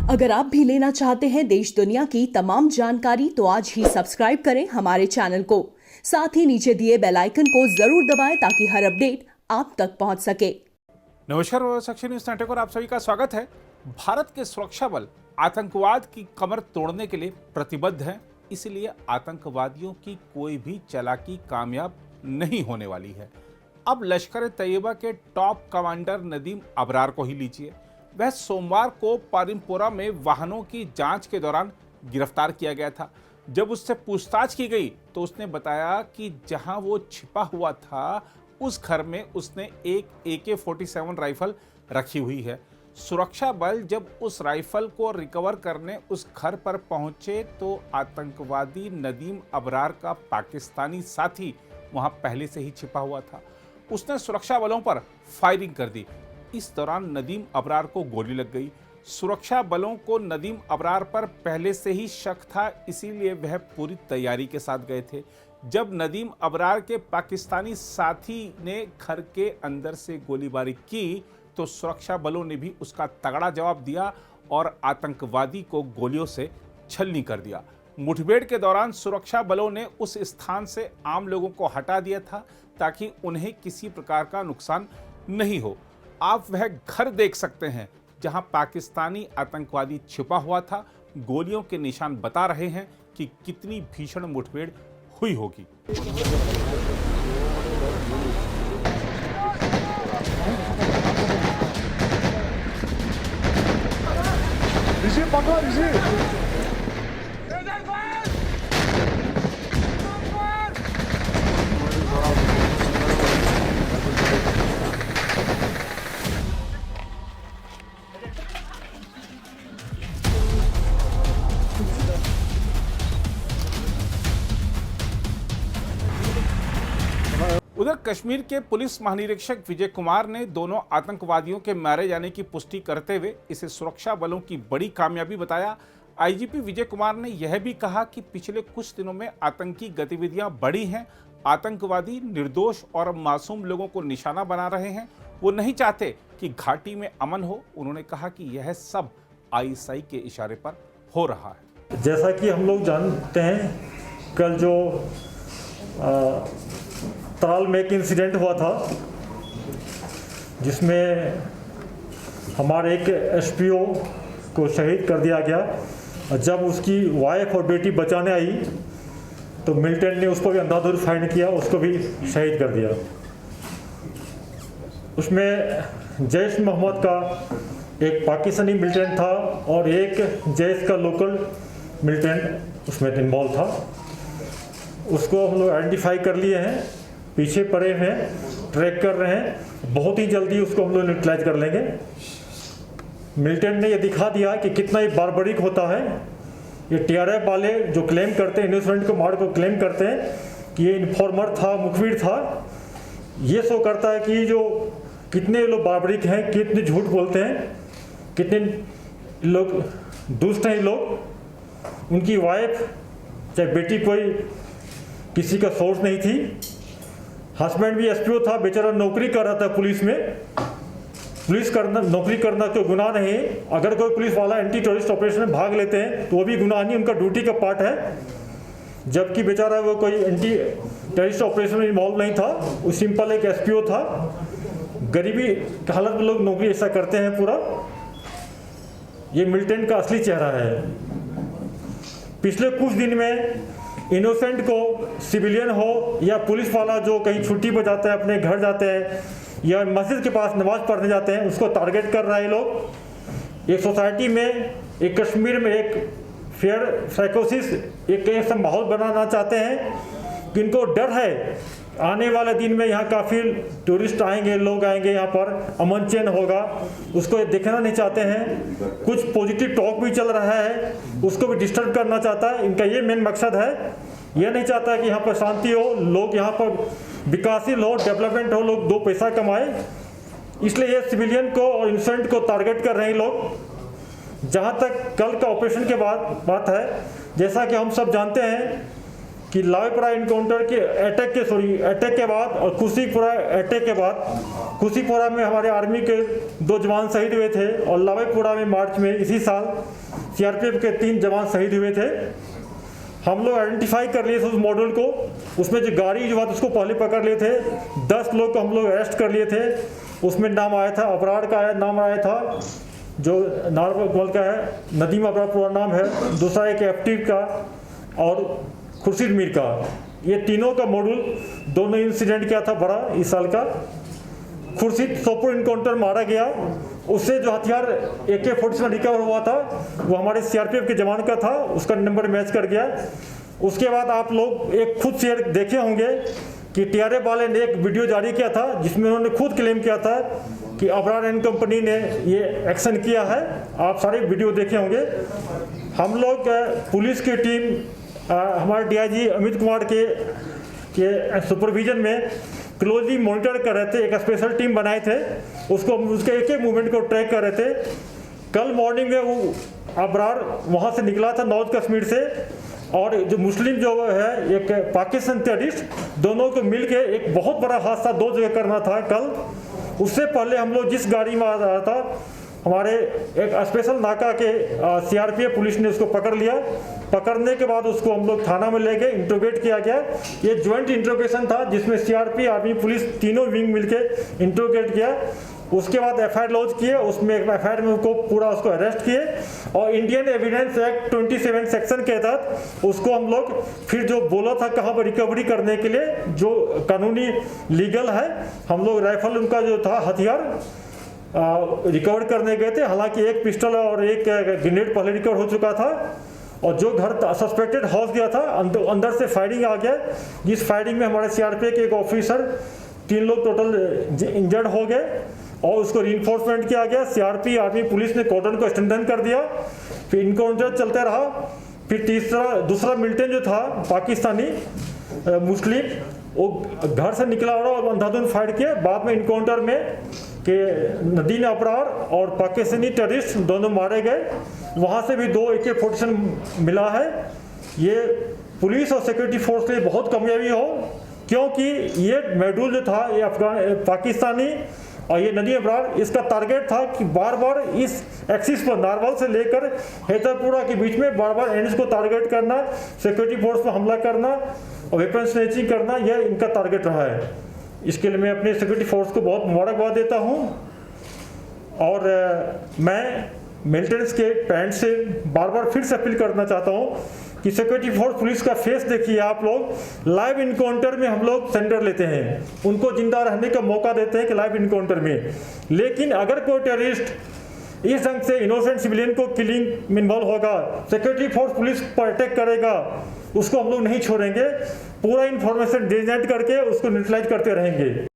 अगर आप भी लेना चाहते हैं देश दुनिया की तमाम जानकारी तो आज ही सब्सक्राइब करें हमारे चैनल को। साथ ही नीचे दिए बेल आइकन को जरूर दबाएं ताकि हर अपडेट आप तक पहुंच सके। नमस्कार, साक्षी न्यूज नेटवर्क पर आप सभी का स्वागत है। भारत के सुरक्षा बल आतंकवाद की कमर तोड़ने के लिए प्रतिबद्ध हैं, इसलिए आतंकवादियों की कोई भी चालाकी कामयाब नहीं होने वाली है। अब लश्कर तैयबा के टॉप कमांडर नदीम अबरार को ही लीजिए। वह सोमवार को पारिमपोरा में वाहनों की जांच के दौरान गिरफ्तार किया गया था। जब उससे पूछताछ की गई तो उसने बताया कि जहां वो छिपा हुआ था उस घर में उसने एक AK-47 राइफल रखी हुई है। सुरक्षा बल जब उस राइफल को रिकवर करने उस घर पर पहुंचे तो आतंकवादी नदीम अबरार का पाकिस्तानी साथी वहां पहले से ही छिपा हुआ था। उसने सुरक्षा बलों पर फायरिंग कर दी। इस दौरान नदीम अबरार को गोली लग गई। सुरक्षा बलों को नदीम अबरार पर पहले से ही शक था, इसीलिए वह पूरी तैयारी के साथ गए थे। जब नदीम अबरार के पाकिस्तानी साथी ने घर के अंदर से गोलीबारी की तो सुरक्षा बलों ने भी उसका तगड़ा जवाब दिया और आतंकवादी को गोलियों से छलनी कर दिया। मुठभेड़ के दौरान सुरक्षा बलों ने उस स्थान से आम लोगों को हटा दिया था ताकि उन्हें किसी प्रकार का नुकसान नहीं हो। आप वह घर देख सकते हैं जहां पाकिस्तानी आतंकवादी छिपा हुआ था। गोलियों के निशान बता रहे हैं कि कितनी भीषण मुठभेड़ हुई होगी। उधर कश्मीर के पुलिस महानिरीक्षक विजय कुमार ने दोनों आतंकवादियों के मारे जाने की पुष्टि करते हुए इसे सुरक्षा बलों की बड़ी कामयाबी बताया। आईजीपी विजय कुमार ने यह भी कहा कि पिछले कुछ दिनों में आतंकी गतिविधियां बढ़ी हैं। आतंकवादी निर्दोष और मासूम लोगों को निशाना बना रहे हैं। वो नहीं चाहते कि घाटी में अमन हो। उन्होंने कहा कि यह सब ISI के इशारे पर हो रहा है। जैसा कि हम लोग जानते हैं, कल जो त्राल में एक इंसिडेंट हुआ था जिसमें हमारे एक SPO को शहीद कर दिया गया। और जब उसकी वाइफ और बेटी बचाने आई तो मिलिटेंट ने उसको भी अंधाधुंध फायर किया, उसको भी शहीद कर दिया। उसमें जैश मोहम्मद का एक पाकिस्तानी मिलिटेंट था और एक जैश का लोकल मिलिटेंट उसमें इन्वॉल्व था। उसको हम लोग आइडेंटिफाई कर लिए हैं, पीछे पड़े हैं, ट्रैक कर रहे हैं। बहुत ही जल्दी उसको हम लोग न्यूट्रलाइज कर लेंगे। मिलिटेंट ने ये दिखा दिया कि कितना ही बारबरिक होता है। ये TRF वाले जो क्लेम करते हैं, इनोसेंट को मार को क्लेम करते हैं कि ये इन्फॉर्मर था, मुखबिर था, ये शो करता है कि जो कितने लोग बारबरिक हैं, कितने झूठ बोलते हैं, कितने लोग दुष्ट हैं। लोग उनकी वाइफ चाहे बेटी कोई किसी का सोर्स नहीं थी। हस्बैंड भी SPO था, बेचारा नौकरी कर रहा था पुलिस में। पुलिस करना, नौकरी करना कोई गुनाह नहीं। अगर कोई पुलिस वाला एंटी टेररिस्ट ऑपरेशन में भाग लेते हैं तो वो भी गुनाह नहीं, उनका ड्यूटी का पार्ट है। जबकि बेचारा वो कोई एंटी टेररिस्ट ऑपरेशन में इन्वॉल्व नहीं था, वो सिंपल एक SPO था। गरीबी की हालत में लोग नौकरी ऐसा करते हैं पूरा। ये मिलिटेंट का असली चेहरा है। पिछले कुछ दिन में इनोसेंट को, सिविलियन हो या पुलिस वाला जो कहीं छुट्टी पर जाते हैं, अपने घर जाते हैं या मस्जिद के पास नमाज पढ़ने जाते हैं, उसको टारगेट कर रहे हैं लोग। एक सोसाइटी में, एक कश्मीर में एक फेयर साइकोसिस, एक ऐसा माहौल बनाना चाहते हैं कि इनको डर है आने वाले दिन में यहाँ काफ़ी टूरिस्ट आएंगे, लोग आएंगे, यहाँ पर अमन चैन होगा, उसको ये देखना नहीं चाहते हैं। कुछ पॉजिटिव टॉक भी चल रहा है, उसको भी डिस्टर्ब करना चाहता है। इनका ये मेन मकसद है। ये नहीं चाहता कि यहाँ पर शांति हो, लोग यहाँ पर विकासशील हो, डेवलपमेंट हो, लोग दो पैसा कमाए। इसलिए ये सिविलियन को और इनोसेंट को टारगेट कर रहे हैं लोग। जहाँ तक कल का ऑपरेशन के बाद बात है, जैसा कि हम सब जानते हैं कि लावेपुरा इनकाउंटर के अटैक के बाद और कुशीपुरा अटैक के बाद कुशीपुरा में हमारे आर्मी के 2 जवान शहीद हुए थे और लावेपुरा में मार्च में इसी साल सीआरपीएफ के 3 जवान शहीद हुए थे। हम लोग आइडेंटिफाई कर लिए थे उस मॉडल को, उसमें जो गाड़ी जो बात उसको पहले पकड़ लिए थे। 10 लोग को हम लोग अरेस्ट कर लिए थे। उसमें नाम आया था अबरार का नाम आया था, जो नारवल का है, नदीम अबरार पूरा नाम है, दूसरा एक एफटी का और खुर्शीद मीर का। ये तीनों का मॉडल दोनों इंसिडेंट क्या था बड़ा इस साल का। खुर्शीद सोपुर इनकाउंटर मारा गया, उससे जो हथियार AK-47 रिकवर हुआ था वो हमारे सीआरपीएफ के जवान का था, उसका नंबर मैच कर गया। उसके बाद आप लोग एक खुद शेयर देखे होंगे कि TRF वाले ने एक वीडियो जारी किया था जिसमें उन्होंने खुद क्लेम किया था कि अबरार एंड कंपनी ने ये एक्शन किया है। आप सारे वीडियो देखे होंगे। हम लोग पुलिस की टीम हमारे DIG अमित कुमार के सुपरविजन में क्लोजली मॉनिटर कर रहे थे। एक स्पेशल टीम बनाए थे, उसके एक मूवमेंट को ट्रैक कर रहे थे। कल मॉर्निंग में वो अबरार वहाँ से निकला था नॉर्थ कश्मीर से, और जो मुस्लिम जो है एक पाकिस्तान टेररिस्ट, दोनों को मिलके एक बहुत बड़ा हादसा 2 जगह करना था कल। उससे पहले हम लोग जिस गाड़ी में आ रहा था, हमारे एक स्पेशल नाका के सीआरपीएफ पुलिस ने उसको पकड़ लिया। पकड़ने के बाद उसको हम लोग थाना में ले गए, इंट्रोगेट किया गया। ये ज्वाइंट इंट्रोगेशन था जिसमें सीआरपी आर्मी पुलिस तीनों विंग मिलके इंट्रोगेट किया। उसके बाद FIR लॉन्च किए, उसमें FIR में उसको अरेस्ट किए और इंडियन एविडेंस एक्ट 27 सेक्शन के तहत उसको हम लोग फिर जो बोला था कहाँ पर रिकवरी करने के लिए जो कानूनी लीगल है, हम लोग राइफल उनका जो था हथियार रिकवर करने गए थे। हालांकि एक पिस्टल और एक ग्रेनेड पहले रिकवर हो चुका था और जो घर सस्पेक्टेड हाउस गया था अंदर से फायरिंग आ गया, जिस फायरिंग में हमारे सीआरपीएफ के एक ऑफिसर 3 लोग टोटल इंजर्ड हो गए और उसको रीइंफोर्समेंट किया गया। सीआरपी आर्मी पुलिस ने कॉर्डन को स्ट्रेंथन कर दिया। फिर इनकाउंटर चलते रहा। फिर दूसरा मिलिटेंट जो था पाकिस्तानी मुस्लिम, वो घर से निकला और अंधाधुंध फायर किया। बाद में इनकाउंटर में कि नदीम अबरार और पाकिस्तानी टेररिस्ट दोनों मारे गए। वहाँ से भी 2 AK-47 मिला है। ये पुलिस और सिक्योरिटी फोर्स के लिए बहुत कामयाबी हो, क्योंकि ये मॉड्यूल जो था ये पाकिस्तानी और ये नदीम अबरार, इसका टारगेट था कि बार बार इस एक्सिस पर नारवल से लेकर हैदरपुरा के बीच में बार बार एनिस को टारगेट करना, सिक्योरिटी फोर्स पर हमला करना और वेपन स्नैचिंग करना, यह इनका टारगेट रहा है। इसके लिए मैं अपने सिक्योरिटी फोर्स को बहुत मुबारकबाद देता हूँ। और मैं मिलिटेंट्स के पेरेंट्स से बार बार फिर से अपील करना चाहता हूँ कि सिक्योरिटी फोर्स पुलिस का फेस देखिए आप लोग। लाइव इनकाउंटर में हम लोग सेंटर लेते हैं, उनको जिंदा रहने का मौका देते हैं कि लाइव इनकाउंटर में, लेकिन अगर कोई टेररिस्ट इस ढंग से इनोसेंट सिविलियन को किलिंग में इन्वॉल्व होगा, सिक्योरिटी फोर्स पुलिस पर अटैक करेगा, उसको हम लोग नहीं छोड़ेंगे। पूरा इंफॉर्मेशन जनरेट करके उसको न्यूट्रलाइज करते रहेंगे।